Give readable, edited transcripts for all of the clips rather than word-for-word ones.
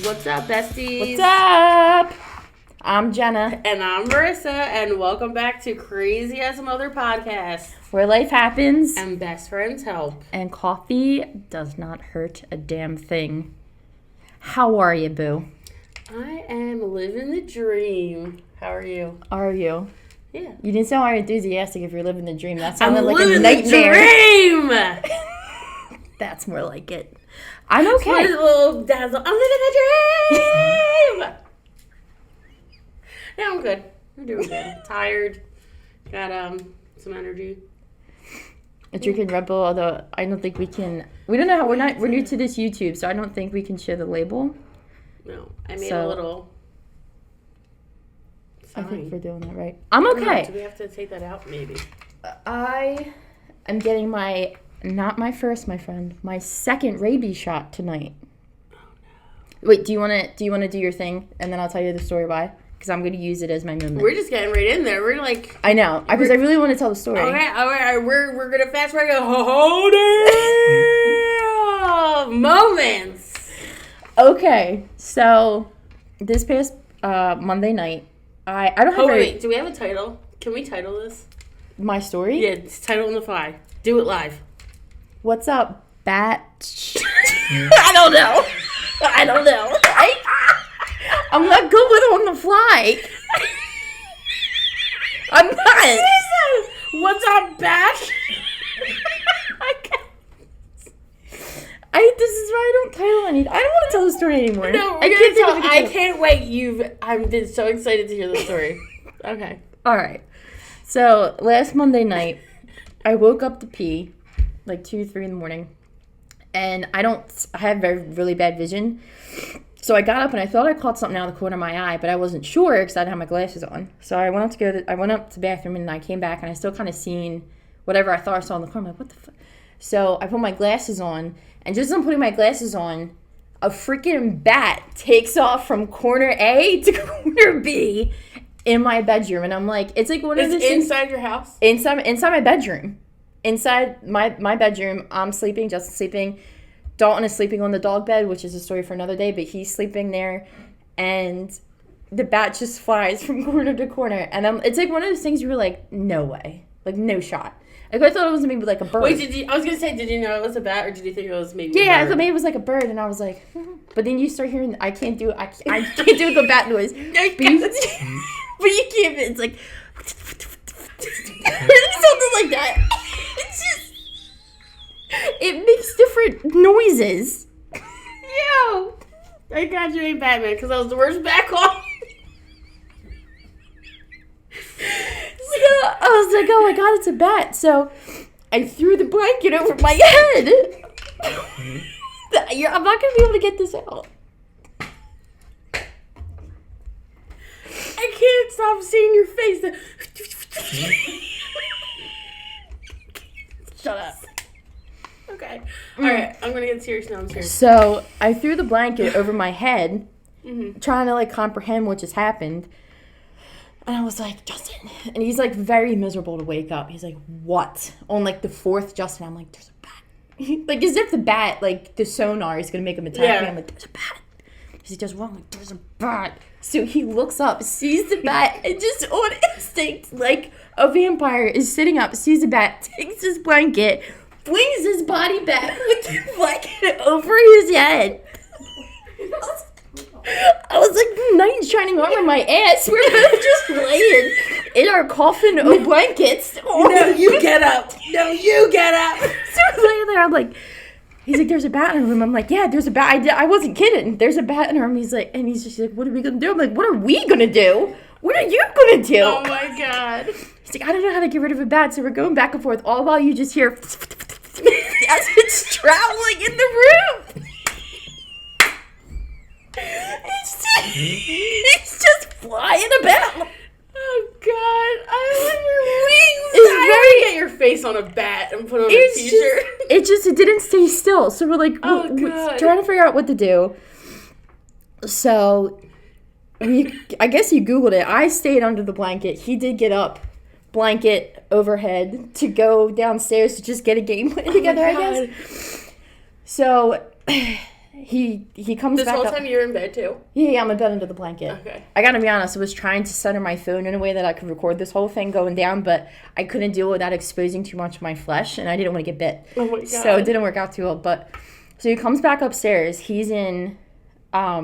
What's up, besties? What's up? I'm Jenna. And I'm Marissa, and welcome back to Crazy as a Mother podcast. Where life happens. And best friends help. And coffee does not hurt a damn thing. How are you, boo? I am living the dream. How are you? Are you? Yeah. You didn't sound very enthusiastic if you're living the dream. That sounded like living a nightmare. The dream! That's more like it. I'm okay. Little dazzle. I'm living the dream! Yeah, I'm good. I'm doing good. Tired. Got some energy. Drinking Red Bull, although I don't think we can. We don't know how we're new to this YouTube, so I don't think we can share the label. No, I made a little. I think we're doing that right. I'm okay. Do we have to take that out? Maybe. I am getting not my first, my friend, my second rabies shot tonight. Oh no. Wait, do you want to do your thing, and then I'll tell you the story why? Because I'm going to use it as my moment. We're just getting right in there. We're like... I know, because I really want to tell the story. All right. We're going to fast forward. Moments. Okay, so this past Monday night, I don't have wait, do we have a title? Can we title this? My story? Yeah, it's title on the fly. Do it live. What's up, batch? I don't know. I'm not good with on the fly. I'm not. What's up, batch? This is why I don't title anything. I don't want to tell the story anymore. No, I can't wait. I've been so excited to hear the story. Okay. All right. So last Monday night, I woke up to pee, like 2, 3 in the morning, and I have really bad vision. So I got up and I thought I caught something out of the corner of my eye, but I wasn't sure because I didn't have my glasses on. So I went up to the bathroom and I came back and I still kind of seen whatever I thought I saw in the corner. I'm like, what the fuck? So I put my glasses on, and just as I'm putting my glasses on, a freaking bat takes off from corner A to corner B in my bedroom, and I'm like, it's like one of those things. Inside your house? Inside my bedroom. Inside my bedroom, I'm sleeping, Justin's sleeping. Dalton is sleeping on the dog bed, which is a story for another day, but he's sleeping there, and the bat just flies from corner to corner, and it's like one of those things you were like, no way, like no shot. Like I thought it was maybe like a bird. Wait, I was gonna say, did you know it was a bat, or did you think it was maybe? Yeah, I thought maybe it was like a bird, and I was like, but then you start hearing, I can't do the bat noise, but you can't. It's like something like that. It's just, it makes different noises. Yo, I got you ain't Batman because that was the worst bat call. So I was like, oh my god, it's a bat. So I threw the blanket over my head. I'm not going to be able to get this out. I can't stop seeing your face. Shut up. Okay. Alright, I'm going to get serious now. I'm serious. So I threw the blanket over my head, Mm-hmm. trying to like comprehend what just happened. And I was like, Justin. And he's like very miserable to wake up. He's like, what? On like the 4th Justin. I'm like, there's a bat. Like as if the bat, like the sonar is going to make him attack me. I'm like, there's a bat. He just wrong. Like, there's a bat. So he looks up, sees the bat, and just on instinct, like a vampire is sitting up, sees the bat, takes his blanket, flings his body back with the blanket over his head. I was like, knight in shining armor, my ass. We're both just laying in our coffin of blankets. No, you get up. No, you get up. So we're laying there. I'm like, he's like, there's a bat in her room. I'm like, yeah, there's a bat. I wasn't kidding. There's a bat in her room. He's like, what are we going to do? I'm like, what are we going to do? What are you going to do? Oh my God. He's like, I don't know how to get rid of a bat. So we're going back and forth. All while you just hear as it's traveling in the room. It's just flying about. Oh God! I love your wings. I get your face on a bat and put on a t-shirt. It didn't stay still. So we're like, trying to figure out what to do. So, I guess you Googled it. I stayed under the blanket. He did get up, blanket overhead, to go downstairs to just get a game plan together. I guess. So he comes this back whole up. time you're in bed too? Yeah, I'm in bed under the blanket. Okay. I gotta be honest, I was trying to center my phone in a way that I could record this whole thing going down, but I couldn't deal without exposing too much of my flesh, and I didn't want to get bit. Oh my God. So it didn't work out too well. But so he comes back upstairs. He's in,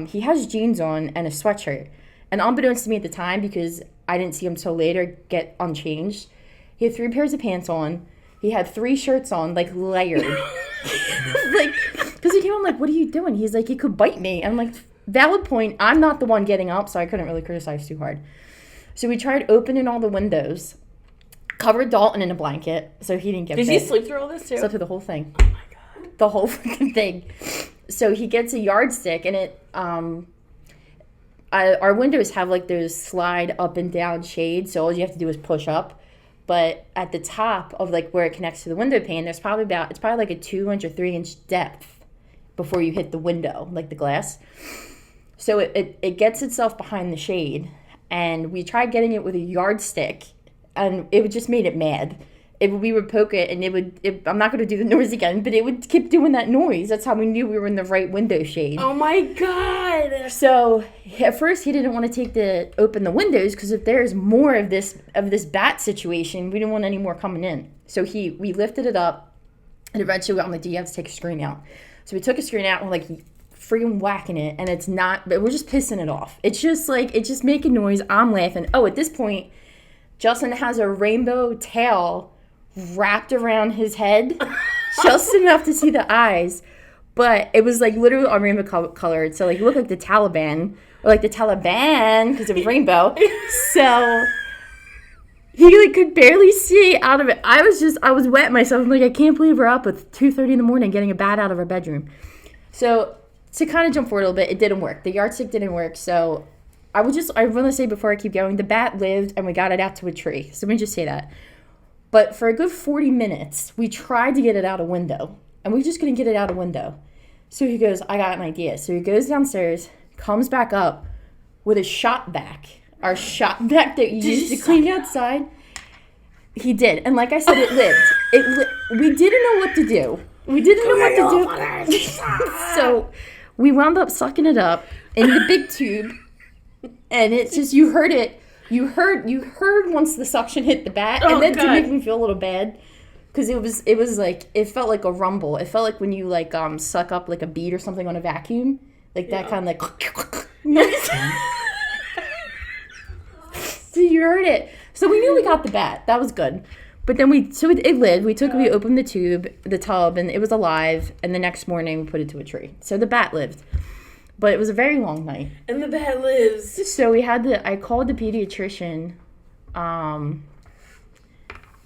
he has jeans on and a sweatshirt. And unbeknownst to me at the time, because I didn't see him till later get unchanged, he had 3 pairs of pants on. He had 3 shirts on, like, layered. Like, because he came on, like, what are you doing? He's like, he could bite me. And I'm like, valid point. I'm not the one getting up, so I couldn't really criticize too hard. So we tried opening all the windows, covered Dalton in a blanket, so he didn't get bit. Did he sleep through all this too? Slept through the whole thing. Oh my God. The whole fucking thing. So he gets a yardstick, and it, our windows have, like, those slide up and down shades, so all you have to do is push up. But at the top of, like, where it connects to the window pane, there's probably it's probably like a 2-inch or 3-inch depth before you hit the window, like the glass. So it gets itself behind the shade, and we tried getting it with a yardstick, and it just made it mad. We would poke it, and I'm not going to do the noise again, but it would keep doing that noise. That's how we knew we were in the right window shade. Oh my God. So at first he didn't want to open the windows, because if there's more of this bat situation, we didn't want any more coming in. So we lifted it up, and eventually I'm like, do you have to take a screen out? So we took a screen out, and we're like freaking whacking it, and it's not, but we're just pissing it off. It's just like, it's just making noise. I'm laughing. Oh, at this point, Justin has a rainbow tail wrapped around his head, just enough to see the eyes, but it was like literally all rainbow colored, so like it looked like the Taliban, or like the Taliban, because it was rainbow. So he like could barely see out of it. I was wetting myself. I'm like, I can't believe we're up at 2:30 in the morning getting a bat out of our bedroom. So to kind of jump forward a little bit, it didn't work. The yardstick didn't work. So I want to say before I keep going, the bat lived, and we got it out to a tree. So let me just say that. But for a good 40 minutes, we tried to get it out a window, and we just couldn't get it out a window. So he goes, I got an idea. So he goes downstairs, comes back up with a shop vac, our shop vac that you used to clean outside. He did. And like I said, it lived. We didn't know what to do. So we wound up sucking it up in the big tube, and it's just, you heard it. You heard once the suction hit the bat, and that did make me feel a little bad, because it was like, it felt like a rumble. It felt like when you like suck up like a bead or something on a vacuum, like that kind of like noise. So you heard it. So we knew we got the bat. That was good. But then it lived. We opened the tub, and it was alive. And the next morning we put it to a tree. So the bat lived. But it was a very long night. And the bat lives. So I called the pediatrician the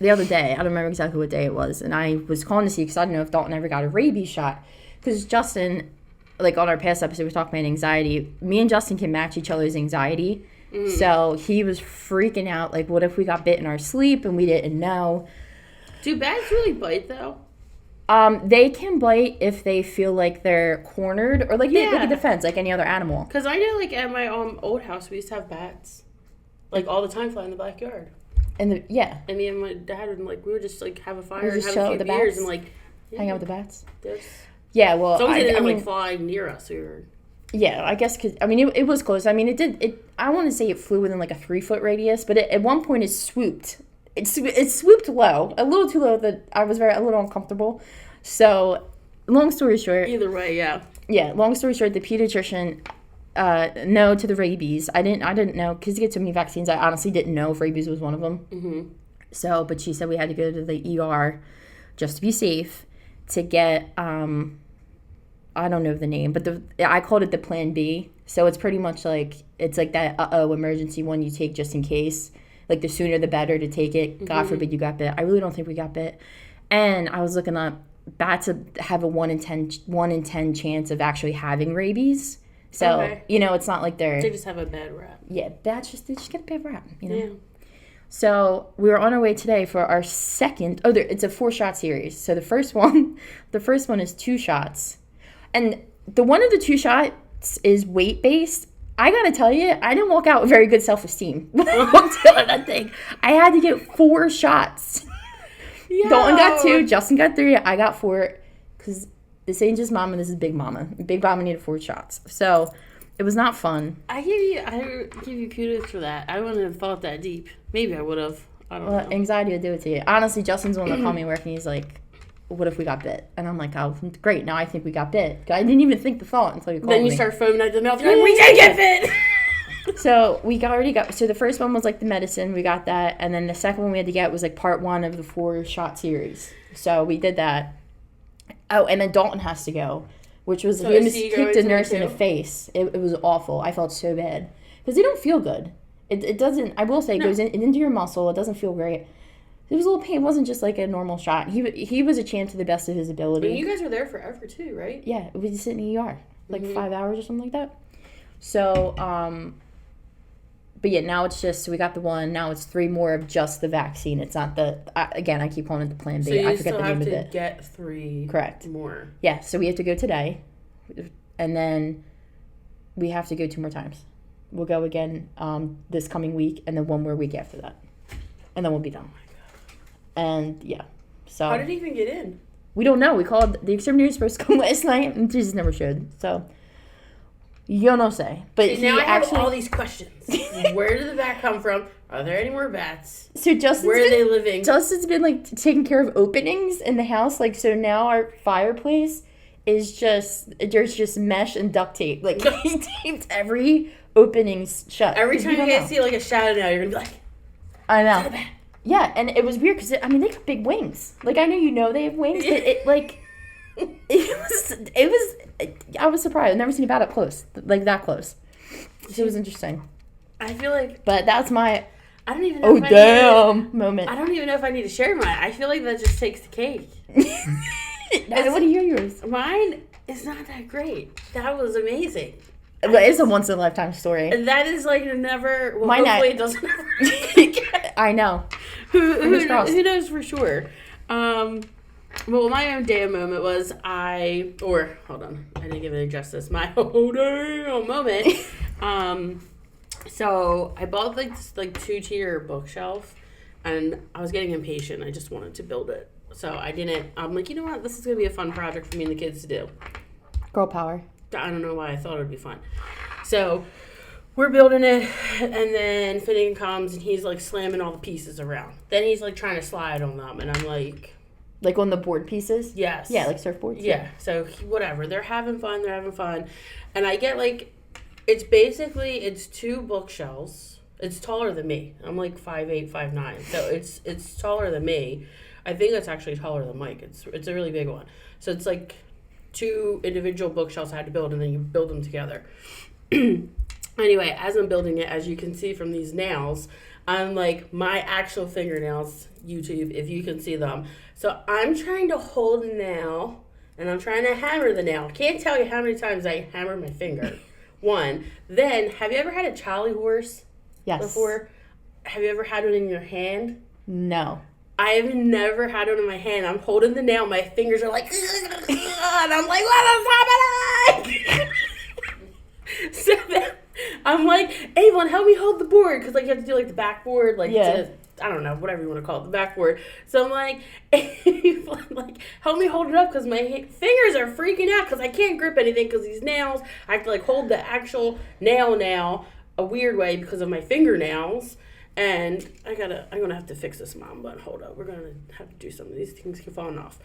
other day. I don't remember exactly what day it was. And I was calling to see, because I don't know if Dalton ever got a rabies shot. Because Justin, like on our past episode, we talked about anxiety. Me and Justin can match each other's anxiety. Mm. So he was freaking out. Like, what if we got bit in our sleep and we didn't know? Do bats really bite, though? They can bite if they feel like they're cornered, or like a defense, like any other animal. Because I know, like, at my old house, we used to have bats, like, all the time flying in the backyard. And And me and my dad would, like, we would just, like, have a fire and have a few beers bats? And, like... Hang out with the bats? There's... Yeah, well, so they didn't, like, fly near us. Yeah, I guess, because, I mean, it was close. I mean, I want to say it flew within, like, a 3-foot radius, but at one point it swooped. It swooped low, a little too low that I was a little uncomfortable. So, long story short. Either way, yeah. Yeah, long story short, the pediatrician, no to the rabies. I didn't know, because you get so many vaccines, I honestly didn't know if rabies was one of them. Mm-hmm. So, but she said we had to go to the ER just to be safe to get, I don't know the name, but I called it the Plan B. So it's pretty much like, it's like that emergency one you take just in case. Like, the sooner the better to take it. Mm-hmm. God forbid you got bit. I really don't think we got bit. And I was looking up, bats have a 1 in 10 chance of actually having rabies. So, okay. It's not like they just have a bad rap. Yeah, bats they just get a bad rap, Yeah. So we were on our way today for our second, it's a 4-shot series. So the first one is 2 shots. And the one of the 2 shots is weight-based. I gotta tell you, I didn't walk out with very good self-esteem when I walked out of that thing. I had to get 4 shots. Yo. Dalton got 2, Justin got 3, I got 4. Because this ain't just Mama, this is Big Mama. Big Mama needed 4 shots. So it was not fun. I give you kudos for that. I wouldn't have thought that deep. Maybe I would have. I don't know. Anxiety would do it to you. Honestly, Justin's the one that called me work, and he's like, what if we got bit? And I'm like, oh, great. Now I think we got bit. I didn't even think the thought until you called me. Then you start foaming at the mouth. You're like, we did get bit! So so the first one was like the medicine. We got that. And then the second one we had to get was like part 1 of the 4-shot series. So we did that. Oh, and then Dalton has to go, which was, he almost kicked a nurse in the face. It was awful. I felt so bad. Because they don't feel good. It doesn't, I will say, it goes into your muscle. It doesn't feel great. It was a little pain. It wasn't just like a normal shot. He was a champ to the best of his ability. But you guys were there forever too, right? Yeah, we just sit in the ER. Like 5 hours or something like that. So, but yeah, now it's just, so we got the 1. Now it's 3 more of just the vaccine. It's not again, I keep calling it the Plan B. So I forget the name of it. you still have to get 3 Correct. more. Yeah, so we have to go today. And then we have to go 2 more times. We'll go again this coming week, and then 1 more week after that. And then we'll be done. And yeah, so. How did he even get in? We don't know. We called, the exterminator was supposed to come last night, and Jesus never showed. So, yo no say. But now I have all these questions. Where did the bat come from? Are there any more bats? So where are they living? Justin's been like taking care of openings in the house. Like, so now our fireplace is there's just mesh and duct tape. Like, he taped every opening shut. Every time you guys see like a shadow now, you're gonna be like, I know. Yeah, and it was weird because, I mean, they got big wings. Like, I know they have wings, but it was, I was surprised. I've never seen a bat up close, like that close. So it was interesting. I feel like. But that's my, I don't even know moment. I don't even know if I need to share mine. I feel like that just takes the cake. I want to hear yours. Mine is not that great. That was amazing. But it's a once-in-a-lifetime story. That is like never. Well, Mine hopefully it doesn't ever. I know. Who knows for sure? Well, my own damn moment was hold on, I didn't give it justice. My oh damn moment. So I bought this 2-tier bookshelf, and I was getting impatient. I just wanted to build it, so I didn't. I'm like, you know what? This is gonna be a fun project for me and the kids to do. Girl power. I don't know why I thought it would be fun. So we're building it, and then Finnegan comes, and he's like slamming all the pieces around. Then he's like trying to slide on them, and I'm like on the board pieces? Yes. Yeah, like surfboards? Yeah. So whatever. They're having fun. And I get it's 2 bookshelves. It's taller than me. I'm like 5'8", 5'9". So it's taller than me. I think it's actually taller than Mike. It's a really big one. So it's like 2 individual bookshelves I had to build, and then you build them together. Anyway, as I'm building it, as you can see from these nails, I'm like, my actual fingernails, YouTube, if you can see them. So I'm trying to hold a nail, and I'm trying to hammer the nail. Can't tell you how many times I hammer my finger. 1. Then, have you ever had a Charlie horse? Yes. Before? Have you ever had one in your hand? No. I've never had one in my hand. I'm holding the nail. My fingers are like, and I'm like, what is happening? So then I'm like, Avon, help me hold the board. Because you have to do the backboard. I don't know, whatever you want to call it, the backboard. So I'm like, Avon, help me hold it up because my fingers are freaking out because I can't grip anything because these nails. I have to hold the actual nail now a weird way because of my fingernails. And I'm gonna have to fix this, Mom. But hold up, we're gonna have to do something. These things keep falling off.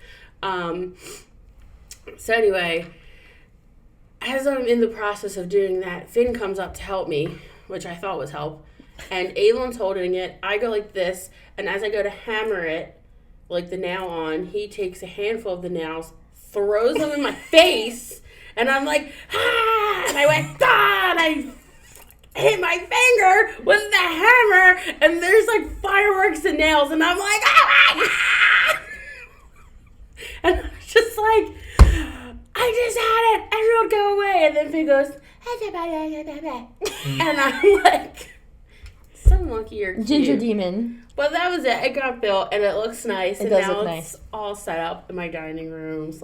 So anyway, as I'm in the process of doing that, Finn comes up to help me, which I thought was help. And Aylon's holding it. I go like this, and as I go to hammer it, the nail on, he takes a handful of the nails, throws them in my face, and I'm like, ah! And I went, ah! And I hit my finger with the hammer, and there's fireworks and nails, and I'm like, ah! And I was just like, I just had it, everyone go away. And then Finn goes, and I'm like, so monkey or cute. Ginger demon. But that was it. It got built, and it looks nice. It and does now look it's nice. all set up in my dining room /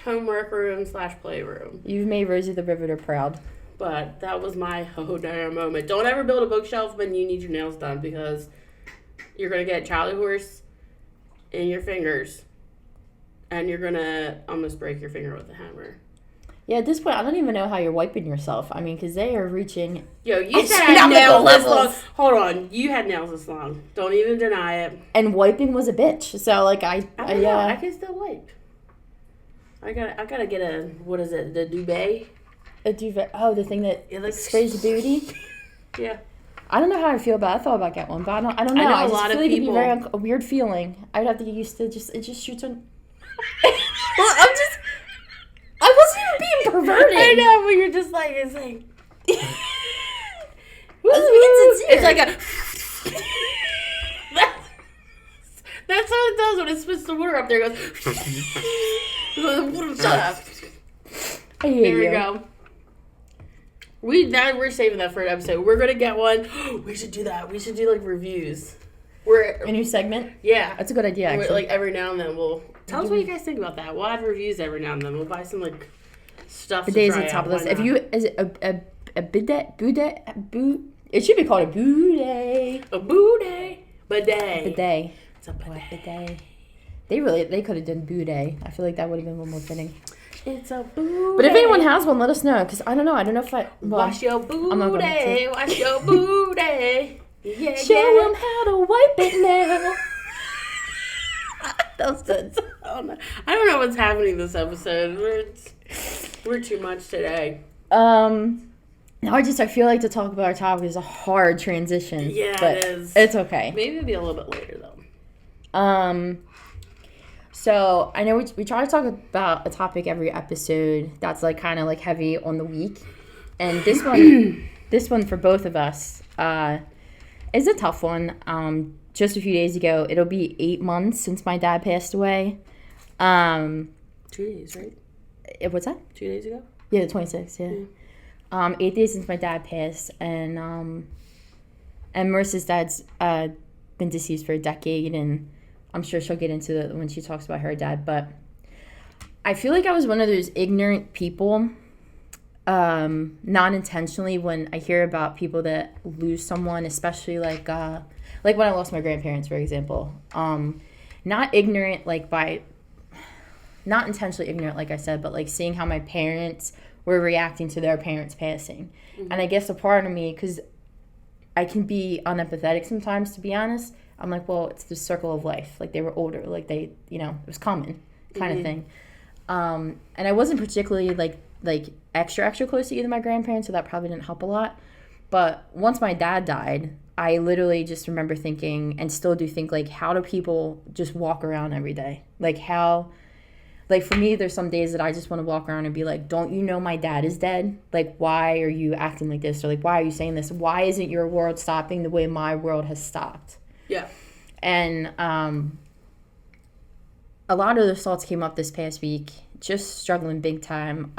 homework room / playroom. You've made Rosie the Riveter proud. But that was my oh damn moment. Don't ever build a bookshelf when you need your nails done, because you're going to get Charlie horse in your fingers. and you're gonna almost break your finger with a hammer. Yeah, at this point, I don't even know how you're wiping yourself. I mean, because they are reaching. Yo, you said I had nails this long. Hold on, you had nails this long. Don't even deny it. And wiping was a bitch. So like I don't know. I can still wipe. I gotta get a, what is it? The duvet. A duvet. Oh, the thing that sprays the booty. Yeah. I don't know how I feel about it. I thought about getting one, but I don't know. I just feel like it'd be a weird feeling. I'd have to get used to it just shoots on. Well, I wasn't even being perverted. I know, but you're just like, it's like. It's like a. That's how it does when it spits the water up there. It goes. Shut up. I hear There we go. We're saving that for an episode. We're gonna get one. We should do that. We should do like reviews. A new segment? Yeah. That's a good idea, actually. Like every now and then we'll tell us what you guys think about that. We'll add reviews every now and then. We'll buy some like stuff. The days at the top of this. If you is it a bidet? It should be called a bidet. A bidet. Bidet. It's a bidet. They could have done bidet. I feel like that would have been a little more fitting. It's a booty. But if anyone has one, let us know. Because I don't know. I don't know if I... Well, wash your booty. Wash your booty. Yeah, show them how to wipe it now. That was good. I don't know what's happening this episode. We're too much today. Now I feel like to talk about our topic is a hard transition. Yeah, but it is. It's okay. Maybe it'll be a little bit later, though. So I know we try to talk about a topic every episode that's like kind of like heavy on the week, and this one for both of us is a tough one. Just a few days ago, it'll be 8 months since my dad passed away. 2 days, right? What's that? 2 days ago? Yeah, the 26th. Yeah. 8 days since my dad passed, and Marissa's dad's been deceased for a decade, and I'm sure she'll get into it when she talks about her dad, but I feel like I was one of those ignorant people, not intentionally, when I hear about people that lose someone, especially like when I lost my grandparents, for example. Not ignorant, not intentionally ignorant, like I said, but like seeing how my parents were reacting to their parents passing. Mm-hmm. And I guess a part of me, because I can be unempathetic sometimes, to be honest, I'm like, well, it's the circle of life. Like, they were older. Like, they, it was common kind of thing. And I wasn't particularly, like extra close to either of my grandparents, so that probably didn't help a lot. But once my dad died, I literally just remember thinking, and still do think, like, how do people just walk around every day? Like, how... Like, for me, there's some days that I just want to walk around and be like, don't you know my dad is dead? Like, why are you acting like this? Or, like, why are you saying this? Why isn't your world stopping the way my world has stopped? Yeah. And a lot of those thoughts came up this past week, just struggling big time.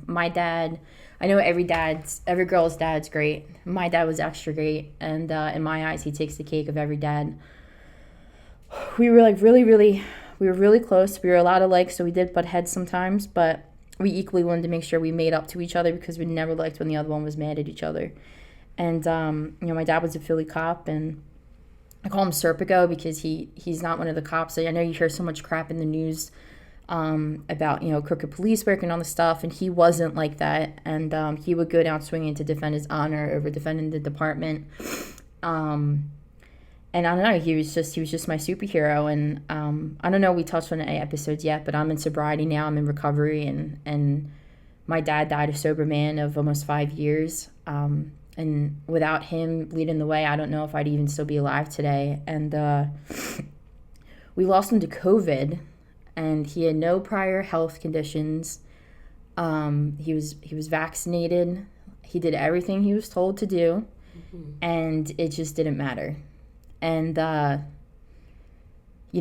My dad, I know every girl's dad's great. My dad was extra great. And in my eyes, he takes the cake of every dad. We were, like, really, really... We were really close. We were a lot alike, so we did butt heads sometimes, but we equally wanted to make sure we made up to each other because we never liked when the other one was mad at each other. And, my dad was a Philly cop, and I call him Serpico because he's not one of the cops. I know you hear so much crap in the news about, crooked police work and all this stuff, and he wasn't like that. And he would go down swinging to defend his honor over defending the department. And I don't know, he was just my superhero. And I don't know, we touched on any episodes yet, but I'm in sobriety now. I'm in recovery, and my dad died a sober man of almost 5 years. And without him leading the way, I don't know if I'd even still be alive today. And we lost him to COVID, and he had no prior health conditions. He was vaccinated. He did everything he was told to do, and it just didn't matter. And, we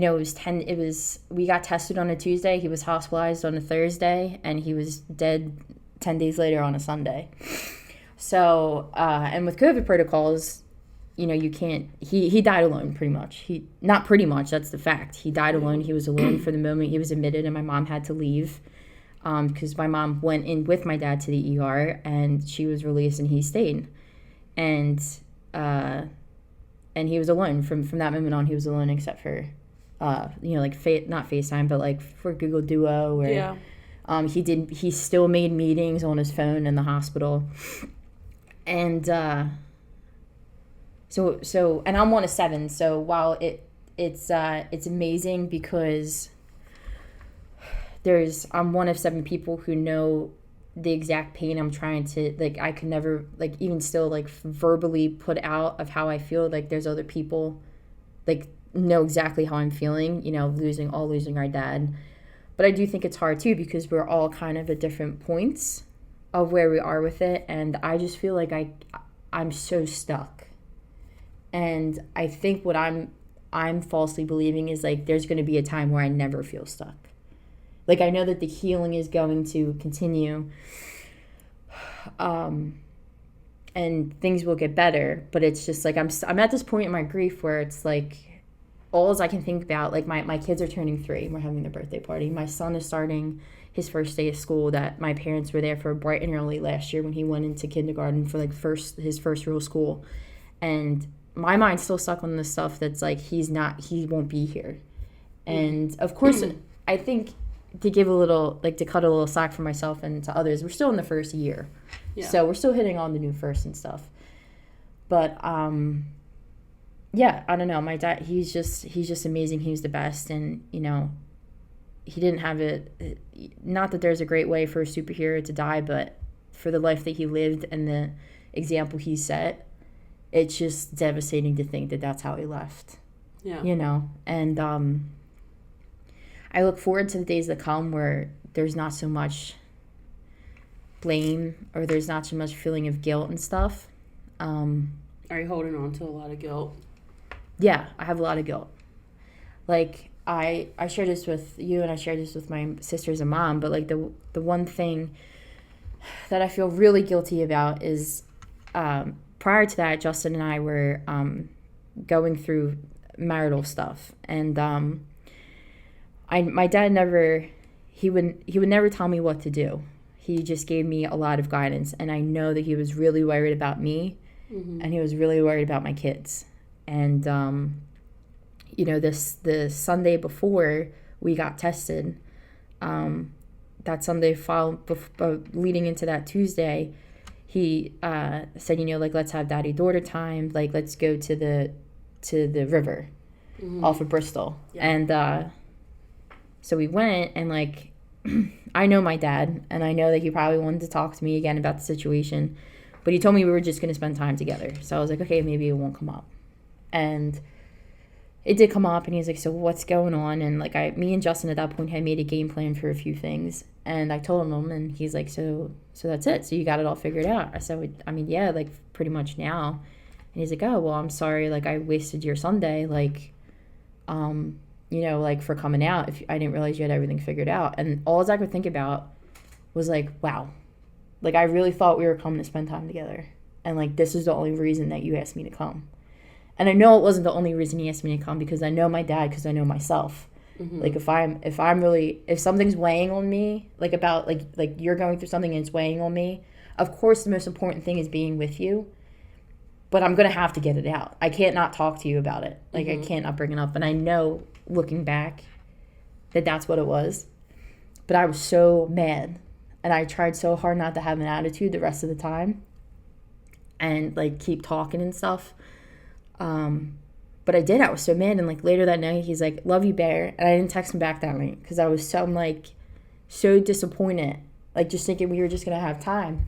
got tested on a Tuesday. He was hospitalized on a Thursday, and he was dead 10 days later on a Sunday. So, and with COVID protocols, you can't, he died alone pretty much. Not pretty much, that's the fact. He died alone. He was alone for the moment he was admitted, and my mom had to leave because my mom went in with my dad to the ER, and she was released, and he stayed. And he was alone. From that moment on, he was alone except for like not FaceTime, but like for Google Duo, or Yeah. He still made meetings on his phone in the hospital. And so and I'm one of 7, so while it's amazing because I'm one of 7 people who know the exact pain I'm trying to, like, I could never, like, even still, like, verbally put out of how I feel. Like, there's other people, like, know exactly how I'm feeling, losing our dad. But I do think it's hard too, because we're all kind of at different points of where we are with it, and I just feel like I'm so stuck. And I think what I'm falsely believing is, like, there's going to be a time where I never feel stuck. Like, I know that the healing is going to continue, and things will get better, but it's just, like, I'm at this point in my grief where it's, like, all I can think about, like, my kids are turning 3. We're having their birthday party. My son is starting his first day of school that my parents were there for bright and early last year when he went into kindergarten for, like, his first real school. And my mind's still stuck on the stuff that's, like, he won't be here. And, of course, I think to give a little, like, to cut a little slack for myself and to others, we're still in the first year. Yeah. So we're still hitting on the new first and stuff. But, yeah, I don't know. My dad, he's just amazing. He was the best. And, he didn't have it. Not that there's a great way for a superhero to die, but for the life that he lived and the example he set, it's just devastating to think that that's how he left. Yeah. And I look forward to the days that come where there's not so much blame, or there's not so much feeling of guilt and stuff. Are you holding on to a lot of guilt? Yeah, I have a lot of guilt. Like, I shared this with you, and I shared this with my sisters and mom, but, like, the one thing that I feel really guilty about is, prior to that, Justin and I were going through marital stuff, and my dad he would never tell me what to do. He just gave me a lot of guidance, and I know that he was really worried about me, and he was really worried about my kids. And the Sunday before we got tested, that Sunday leading into that Tuesday, he said, like, let's have daddy-daughter time, like, let's go to the river off of Bristol. Yeah. And so we went, and, like, I know my dad, and I know that he probably wanted to talk to me again about the situation, but he told me we were just going to spend time together. So I was like, okay, maybe it won't come up. And it did come up, and he's like, so what's going on? And, like, me and Justin at that point had made a game plan for a few things, and I told him, and he's like, so that's it? So you got it all figured out? I said, I mean, yeah, like, pretty much now. And he's like, oh, well, I'm sorry, like, I wasted your Sunday, like, like, for coming out, if I didn't realize you had everything figured out. And all I could think about was, like, wow, like, I really thought we were coming to spend time together, and, like, this is the only reason that you asked me to come. And I know it wasn't the only reason he asked me to come, because I know my dad, because I know myself. Mm-hmm. Like, if something's weighing on me, like, about, like you're going through something and it's weighing on me, of course the most important thing is being with you, but I'm going to have to get it out. I can't not talk to you about it. Like, I can't not bring it up. And I know, looking back, that that's what it was. But I was so mad, and I tried so hard not to have an attitude the rest of the time and, like, keep talking and stuff. But I did. I was so mad. And, like, later that night, he's like, love you, Bear. And I didn't text him back that night because I was so disappointed, like, just thinking we were just going to have time.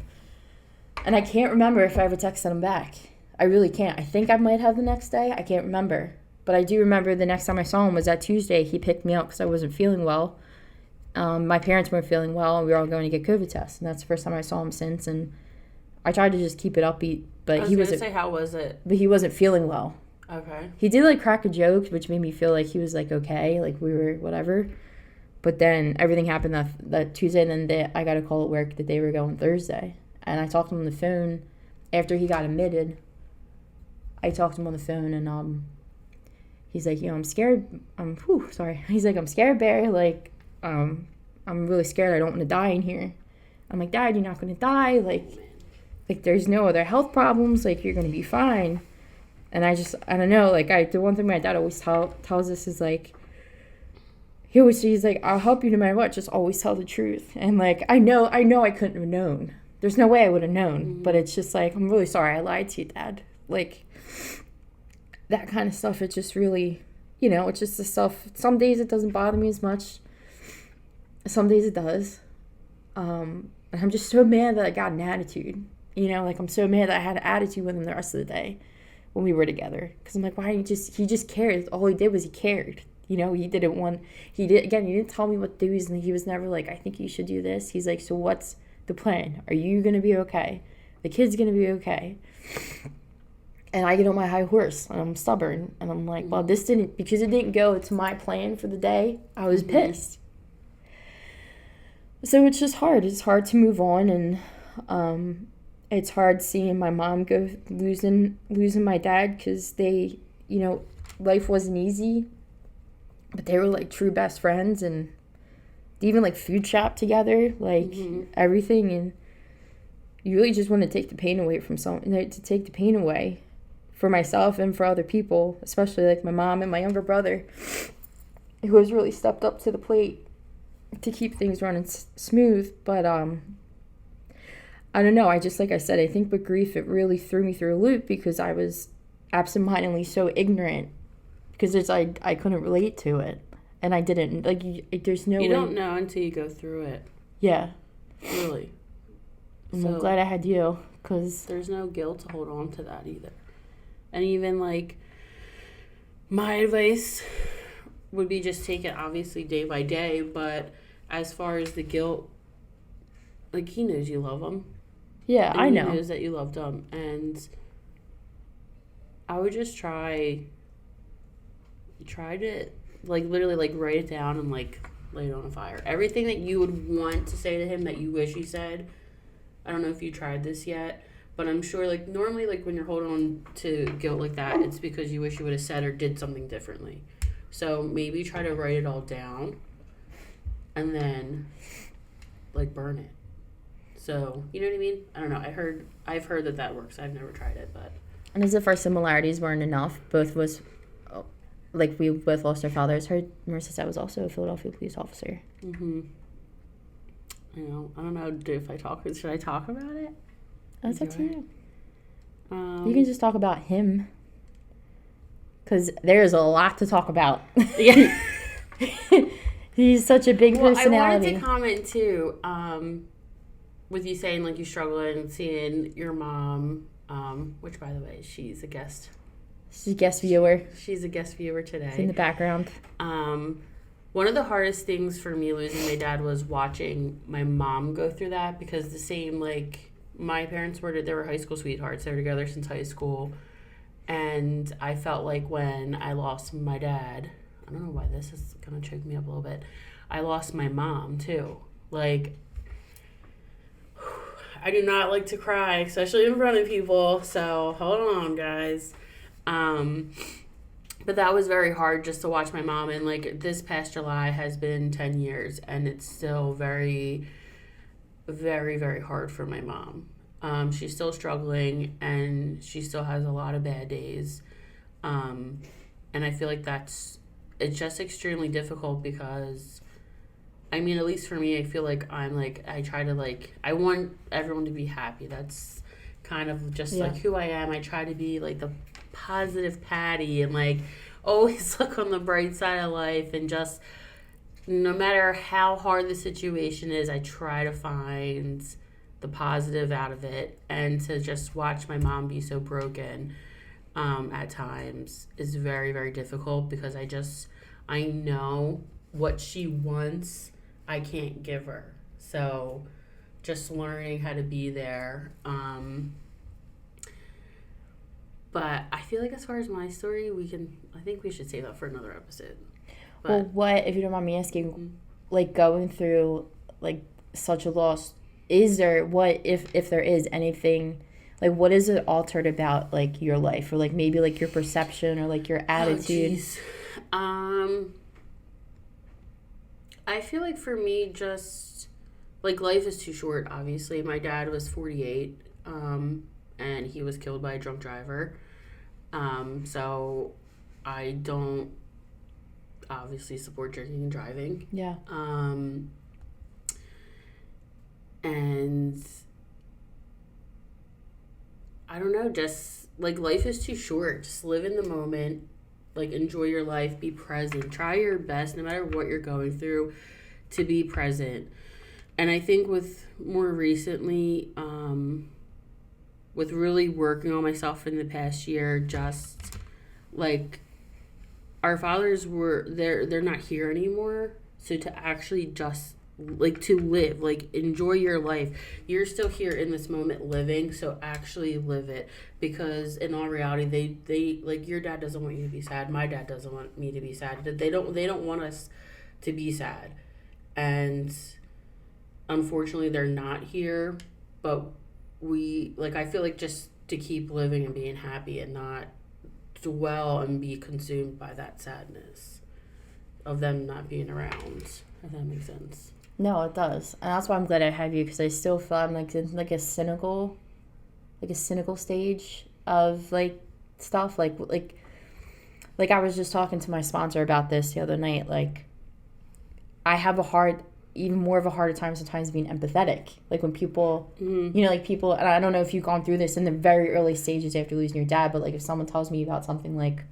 And I can't remember if I ever texted him back. I really can't. I think I might have the next day. I can't remember. But I do remember the next time I saw him was that Tuesday. He picked me up because I wasn't feeling well. My parents weren't feeling well, and we were all going to get COVID tests. And that's the first time I saw him since. And I tried to just keep it upbeat. But he wasn't. Say, how was it? But he wasn't feeling well. Okay. He did, like, crack a joke, which made me feel like he was, like, okay, like, we were whatever. But then everything happened that Tuesday, and then I got a call at work that they were going Thursday. And I talked to him on the phone after he got admitted. I talked to him on the phone, and he's like, I'm scared. He's like, I'm scared, Bear. Like, I'm really scared. I don't want to die in here. I'm like, Dad, you're not going to die. Like, there's no other health problems. Like, you're going to be fine. And I don't know. Like, the one thing my dad always tells us is, like, he's like, I'll help you no matter what. Just always tell the truth. And like, I know I couldn't have known. There's no way I would have known. But it's just like, I'm really sorry I lied to you, Dad. Like, that kind of stuff. It just really, it's just the stuff. Some days it doesn't bother me as much. Some days it does. And I'm just so mad that I got an attitude. Like, I'm so mad that I had an attitude with him the rest of the day when we were together. Because I'm like, why didn't he just cared. All he did was he cared. He didn't tell me what to do. He was never like, I think you should do this. He's like, so what's the plan? Are you going to be okay? The kid's going to be okay. And I get on my high horse, and I'm stubborn. And I'm like, well, because it didn't go to my plan for the day, I was pissed. So it's just hard. It's hard to move on, and it's hard seeing my mom go losing my dad, because they, life wasn't easy. But they were, like, true best friends, and they even, like, food shop together, like, everything. And you really just want to take the pain away from to take the pain away for myself and for other people, especially, like, my mom and my younger brother, who has really stepped up to the plate to keep things running smooth. But, I don't know. Like I said, I think with grief, it really threw me through a loop, because I was absentmindedly so ignorant. Because I couldn't relate to it, and I didn't. Like, there's no way. You don't know until you go through it. Yeah. Really. I'm glad I had you, because... There's no guilt to hold on to that either. And even, like, my advice would be just take it, obviously, day by day, but as far as the guilt, like, he knows you love him. Yeah, I know. He knows that you loved him, and I would just try to, like, literally, like, write it down and, like, lay it on a fire. Everything that you would want to say to him that you wish he said. I don't know if you tried this yet, but I'm sure, like, normally, like, when you're holding on to guilt like that, it's because you wish you would have said or did something differently. So maybe try to write it all down and then, like, burn it. So, you know what I mean? I don't know. I've heard that works. I've never tried it, but... And as if our similarities weren't enough, both was... Like, we both lost our fathers. Marissa's dad was also a Philadelphia police officer. Mm-hmm. I don't know should I talk about it? That's up to you. You can just talk about him. Because there's a lot to talk about. Yeah. He's such a big personality. I wanted to comment, too, with you saying, like, you struggle and seeing your mom, which, by the way, she's a guest. She's a guest viewer. She's a guest viewer today. It's in the background. One of the hardest things for me losing my dad was watching my mom go through that, because the same, like, my parents they were high school sweethearts. They were together since high school. And I felt like when I lost my dad, I don't know why this is going to choke me up a little bit, I lost my mom, too. Like, I do not like to cry, especially in front of people. So, hold on, guys. But that was very hard just to watch my mom. And, like, this past July has been 10 years, and it's still very, very, very hard for my mom. She's still struggling, and she still has a lot of bad days. And I feel like it's just extremely difficult, because, I mean, at least for me, I feel like I try to, like, I want everyone to be happy. That's kind of just, like, who I am. I try to be, like, the positive Patty, and, like, always look on the bright side of life, and just, no matter how hard the situation is, I try to find the positive out of it. And to just watch my mom be so broken at times is very, very difficult, because I know what she wants, I can't give her. So just learning how to be there. But I feel like as far as my story, I think we should save that for another episode. But, well, what, if you don't mind me asking, like, going through, like, such a loss, is there, if there is anything, like, what is it altered about, like, your life, or, like, maybe, like, your perception, or, like, your attitude? I feel like for me, just, like, life is too short, obviously. My dad was 48, and he was killed by a drunk driver. So I obviously support drinking and driving. Yeah. And I don't know, just like life is too short. Just live in the moment, like enjoy your life, be present, try your best no matter what you're going through to be present. And I think with more recently, with really working on myself in the past year, just like our fathers they're not here anymore. So to actually just like to live, like enjoy your life. You're still here in this moment living, so actually live it. Because in all reality, they like your dad doesn't want you to be sad. My dad doesn't want me to be sad. They don't want us to be sad. And unfortunately they're not here, but I feel like just to keep living and being happy and not dwell and be consumed by that sadness of them not being around, if that makes sense. No, it does. And that's why I'm glad I have you, because I still feel I'm like in like a cynical stage of like stuff. Like I was just talking to my sponsor about this the other night. Like I have even more of a harder time sometimes being empathetic. Like when people, like people, and I don't know if you've gone through this in the very early stages after losing your dad, but like if someone tells me about something like,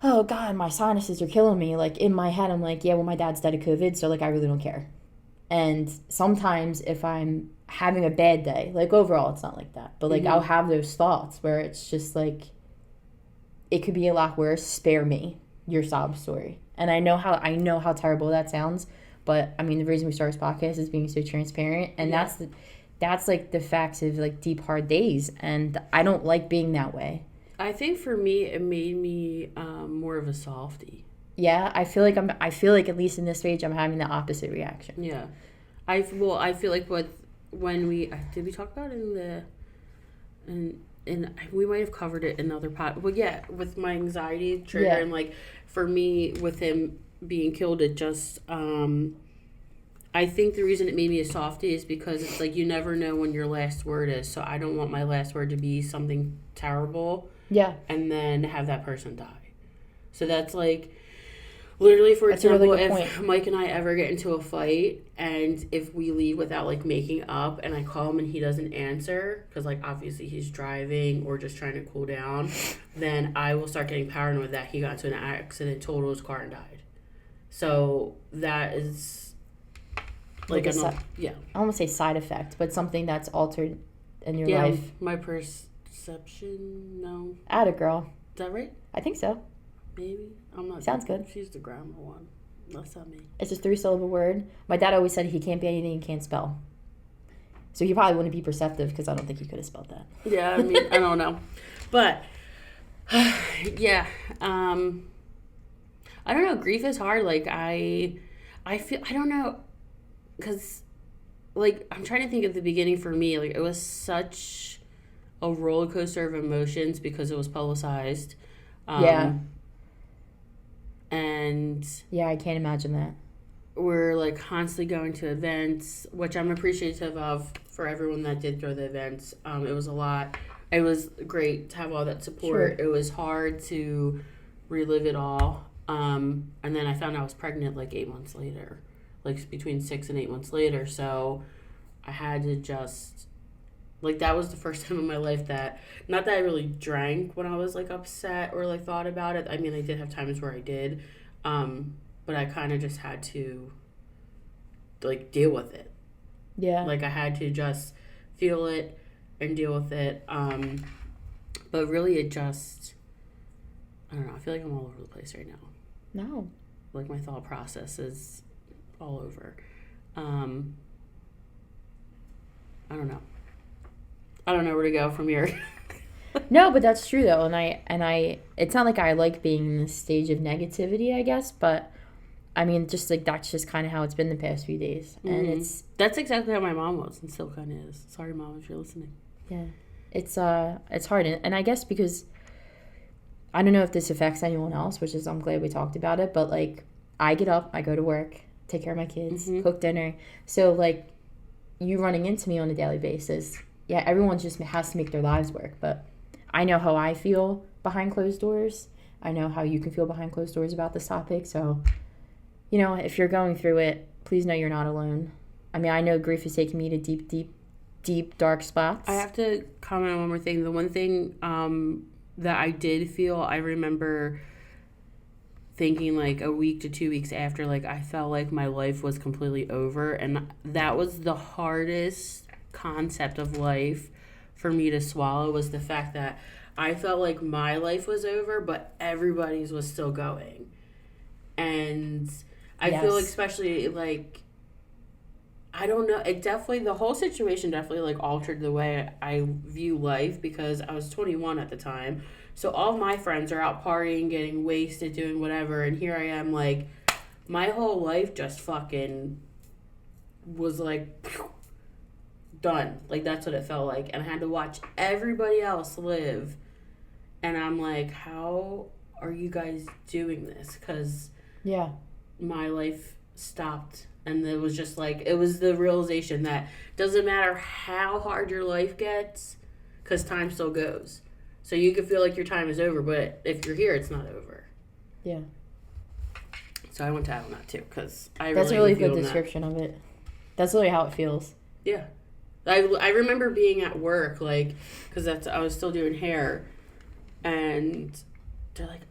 oh God, my sinuses are killing me. Like in my head, I'm like, yeah, well, my dad's dead of COVID, so like I really don't care. And sometimes if I'm having a bad day, like overall, it's not like that, but like I'll have those thoughts where it's just like, it could be a lot worse. Spare me your sob story. And I know how terrible that sounds, but I mean the reason we start this podcast is being so transparent, and that's like the facts of like deep hard days, and I don't like being that way. I think for me, it made me more of a softie. Yeah, I feel like at least in this stage, I'm having the opposite reaction. Yeah, I feel like when we did we talk about it and we might have covered it in other well, yeah, with my anxiety trigger and like for me with him being killed, it just I think the reason it made me a softie is because it's like you never know when your last word is, so I don't want my last word to be something terrible. Yeah. And then have that person die. So that's like, literally, for example, if point. Mike and I ever get into a fight, and if we leave without like making up, and I call him and he doesn't answer, because like obviously he's driving or just trying to cool down, then I will start getting paranoid that he got into an accident, totaled his car, and died. So that is like I almost say side effect, but something that's altered in your life. My perception, no. Atta girl. Is that right? I think so. Maybe. I'm not. Sounds good. She's the grammar one. That's not me. It's a 3-syllable word. My dad always said he can't be anything he can't spell. So he probably wouldn't be perceptive, because I don't think he could have spelled that. Yeah, I mean, I don't know. But, yeah. I don't know. Grief is hard. Like, I feel, I don't know. Because, like, I'm trying to think of the beginning for me. Like, it was such a roller coaster of emotions because it was publicized. Yeah. And yeah, I can't imagine that. We're like constantly going to events, which I'm appreciative of for everyone that did throw the events. It was a lot. It was great to have all that support. Sure. It was hard to relive it all. And then I found I was pregnant like 8 months later, like between 6 and 8 months later. So I had to just, like, that was the first time in my life that, not that I really drank when I was like upset or like thought about it. I mean, I did have times where I did, but I kind of just had to like deal with it. Yeah. Like I had to just feel it and deal with it. But really it just, I don't know, I feel like I'm all over the place right now. No. Like my thought process is all over. I don't know. I don't know where to go from here. No, but that's true though, and I it's not like I like being in this stage of negativity, I guess, but I mean, just like that's just kind of how it's been the past few days, and that's exactly how my mom was, and still kind of is. Sorry, Mom, if you're listening. Yeah, it's hard, and I guess because I don't know if this affects anyone else, which is I'm glad we talked about it, but like I get up, I go to work, take care of my kids, cook dinner, so like you running into me on a daily basis. Yeah, everyone just has to make their lives work, but I know how I feel behind closed doors. I know how you can feel behind closed doors about this topic. So, you know, if you're going through it, please know you're not alone. I mean, I know grief is taking me to deep, deep, deep, dark spots. I have to comment on one more thing. The one thing that I did feel, I remember thinking like a week to 2 weeks after, like I felt like my life was completely over, and that was the hardest concept of life for me to swallow, was the fact that I felt like my life was over, but everybody's was still going. And I feel like, especially like, I don't know, it definitely, the whole situation definitely like altered the way I view life, because I was 21 at the time. So all my friends are out partying, getting wasted, doing whatever. And here I am, like, my whole life just fucking was like, done. Like, that's what it felt like. And I had to watch everybody else live. And I'm like, how are you guys doing this? Because my life stopped. And it was just like, it was the realization that doesn't matter how hard your life gets, because time still goes. So you can feel like your time is over, but if you're here, it's not over. Yeah. So I went to out on that too, because that's a really good description of it. That's really how it feels. Yeah. I remember being at work, like, because I was still doing hair, and they're like,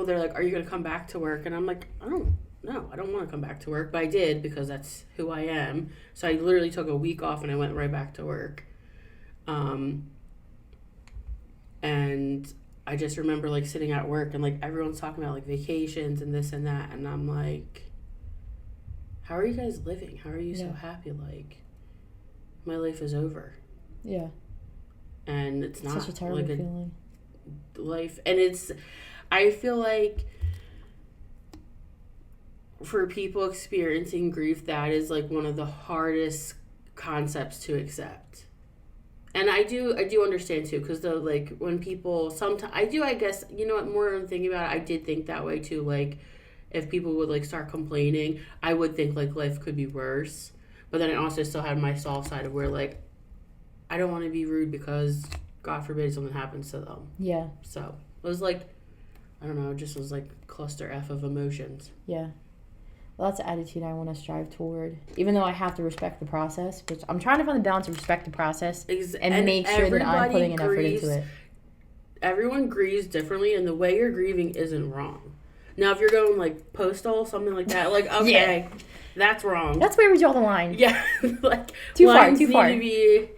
they're like, are you going to come back to work? And I'm like, I don't want to come back to work, but I did, because that's who I am. So I literally took a week off and I went right back to work. And I just remember like sitting at work and like everyone's talking about like vacations and this and that, and I'm like, how are you guys living? How are you so happy? Like, my life is over. Yeah. And it's not such a terrible like feeling. Life, and I feel like for people experiencing grief, that is like one of the hardest concepts to accept. And I do understand too, because though, like, when people sometimes, I guess, you know what, more I'm thinking about it, I did think that way too. Like, if people would like start complaining, I would think like life could be worse. But then I also still had my soft side of where like, I don't want to be rude because God forbid something happens to them. Yeah. So it was like, I don't know, it just was like cluster F of emotions. Yeah. Well, that's the attitude I want to strive toward. Even though I have to respect the process, which I'm trying to find the balance of respect the process and make sure that I'm putting an effort into it. Everyone grieves differently, and the way you're grieving isn't wrong. Now, if you're going like postal, something like that, like, okay, that's wrong. That's where we draw the line. Yeah, like too far. Need to be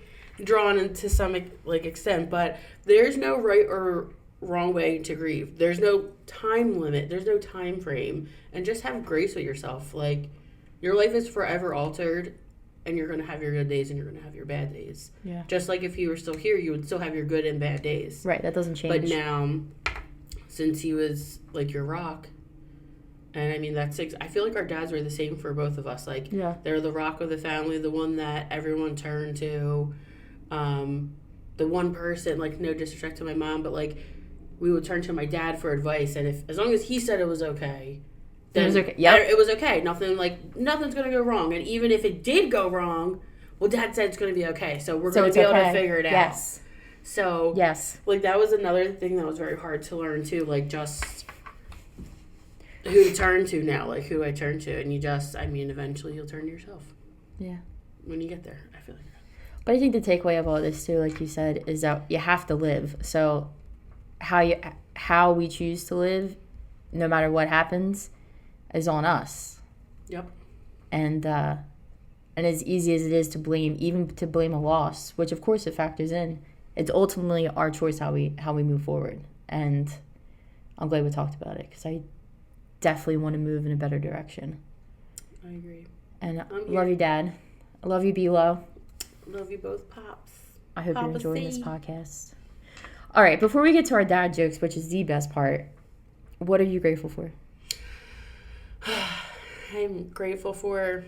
drawn into some like extent, but there's no right or wrong way to grieve. There's no time limit. There's no time frame. And just have grace with yourself. Like, your life is forever altered, and you're going to have your good days and you're going to have your bad days. Yeah. Just like if you were still here, you would still have your good and bad days. Right, that doesn't change. But now, since he was like your rock, and I mean, I feel like our dads were the same for both of us. Like, they're the rock of the family, the one that everyone turned to, the one person, like, no disrespect to my mom, but like, we would turn to my dad for advice, and as long as he said it was okay, then it was okay. Yeah, it was okay. Nothing's gonna go wrong, and even if it did go wrong, well, Dad said it's gonna be okay, so we're gonna be able to figure it out. Yes. So like, that was another thing that was very hard to learn too. Like, just who to turn to now, like who I turn to, and eventually you'll turn to yourself. Yeah. When you get there, I feel like. But I think the takeaway of all this too, like you said, is that you have to live. So how we choose to live, no matter what happens, is on us. Yep. And as easy as it is to blame a loss, which of course it factors in, it's ultimately our choice how we move forward. And I'm glad we talked about it, because I definitely want to move in a better direction. I agree. And love you, Dad. I love you, B-Lo. Love you both, Pops. I hope you're enjoying this podcast. All right, before we get to our dad jokes, which is the best part, what are you grateful for? I'm grateful for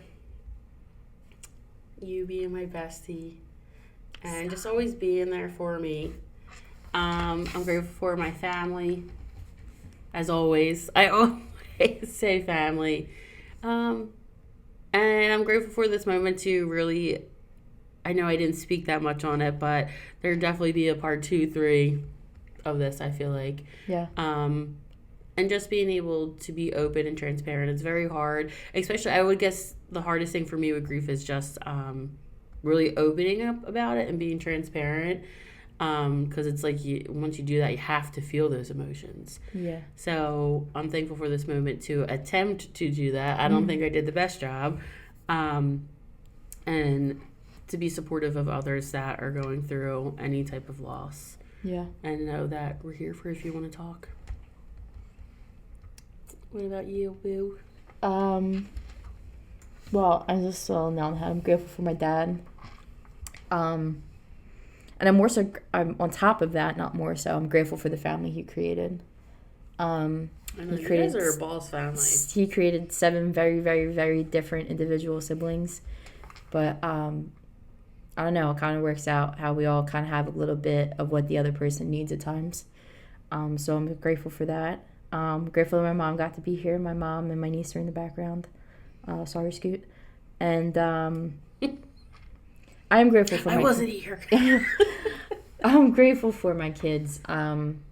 you being my bestie and just always being there for me. I'm grateful for my family, as always. I always say family. And I'm grateful for this moment to really, I know I didn't speak that much on it, but there'll definitely be a part 2, 3 of this, I feel like. Yeah. And just being able to be open and transparent. It's very hard. Especially, I would guess the hardest thing for me with grief is just really opening up about it and being transparent. Because it's like once you do that, you have to feel those emotions. Yeah. So I'm thankful for this moment to attempt to do that. I don't think I did the best job. And to be supportive of others that are going through any type of loss. Yeah. And know that we're here for if you want to talk. What about you, Boo? Well, I just saw now that I'm grateful for my dad. And I'm on top of that, not more so, I'm grateful for the family he created. I know, you guys are a boss family. He created 7 very, very, very different individual siblings. But, I don't know, it kind of works out how we all kind of have a little bit of what the other person needs at times. So I'm grateful for that. Grateful that my mom got to be here. My mom and my niece are in the background. Sorry, Scoot. And I am grateful for I wasn't here. I'm grateful for my kids. And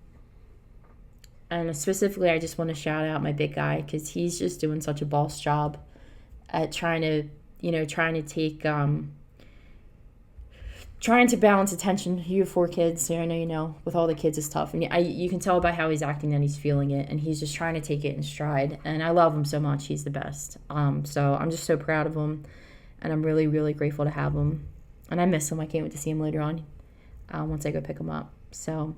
specifically, I just want to shout out my big guy because he's just doing such a boss job at trying to take, trying to balance attention. You have 4 kids, so I know you know. With all the kids, it's tough, and you can tell by how he's acting that he's feeling it, and he's just trying to take it in stride. And I love him so much; he's the best. So I'm just so proud of him, and I'm really, really grateful to have him. And I miss him. I can't wait to see him later on, once I go pick him up. So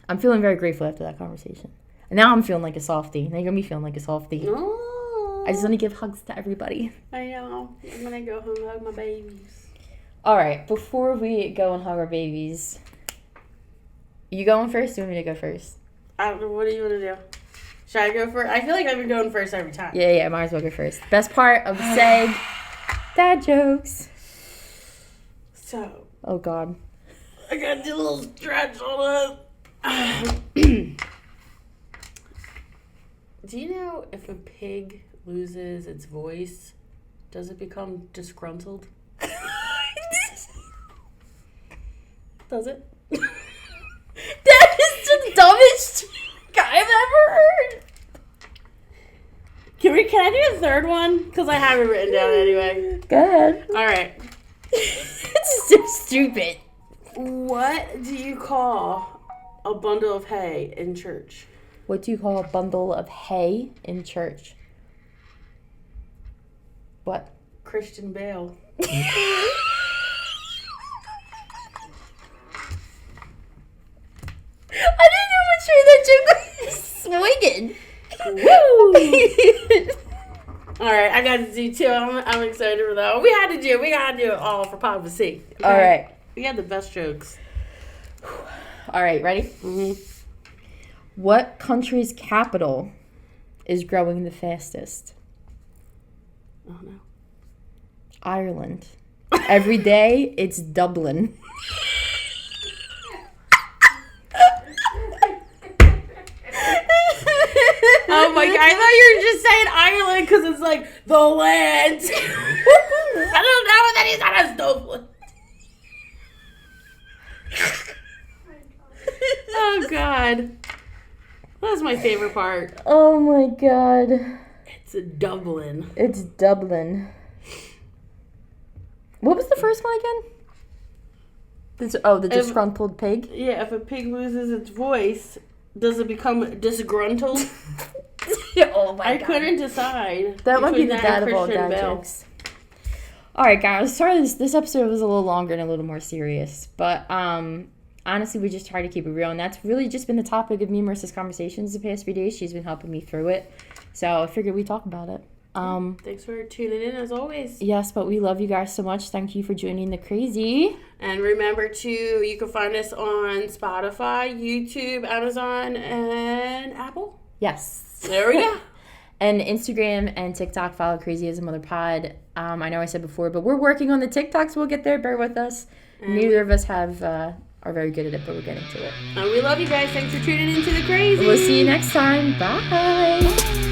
I'm feeling very grateful after that conversation. And now I'm feeling like a softie. Now you're gonna be feeling like a softie. Oh, I just want to give hugs to everybody. I know. I'm gonna go home and hug my babies. All right, before we go and hug our babies, you going first? Or you want me to go first? I don't know. What do you want to do? Should I go first? I feel like I've been going first every time. Yeah, might as well go first. Best part of the seg, dad jokes. So. Oh, God. I got to do a little stretch on it. Do you know if a pig loses its voice, does it become disgruntled? Does it? That is the dumbest I've ever heard. Can I do a third one? Because I have it written down anyway. Go ahead. All right. It's so stupid. What do you call a bundle of hay in church? What do you call a bundle of hay in church? What? Christian Bale. I didn't know what sure that joke was swinging. Woo! All right, I got to do 2. I'm excited for that one. We gotta do it all for privacy. Okay? All right. We had the best jokes. All right, ready? Mm-hmm. What country's capital is growing the fastest? Oh, no. Ireland. Every day, it's Dublin. Oh my God, I thought you were just saying Ireland because it's like the land. I don't know what that is. That is Dublin. Oh God. That's my favorite part. Oh my God. It's a Dublin. It's Dublin. What was the first one again? The disgruntled pig? Yeah, if a pig loses its voice, does it become disgruntled? Oh my God. I couldn't decide. That might be the that dad and of all Christian dad Bale. jokes. Alright guys, sorry this episode was a little longer and a little more serious. But honestly, we just try to keep it real. And that's really just been the topic of me and Marissa's conversations the past few days. She's been helping me through it. So I figured we'd talk about it. Thanks for tuning in as always. Yes, but we love you guys so much. Thank you for joining the crazy. And remember you can find us on Spotify, YouTube, Amazon, and Apple. Yes. There we go. And Instagram and TikTok, follow Crazy as a Mother Pod. I know I said before, but we're working on the TikToks. We'll get there. Bear with us. And neither of us are very good at it, but we're getting to it. And we love you guys. Thanks for tuning into the crazy. We'll see you next time. Bye.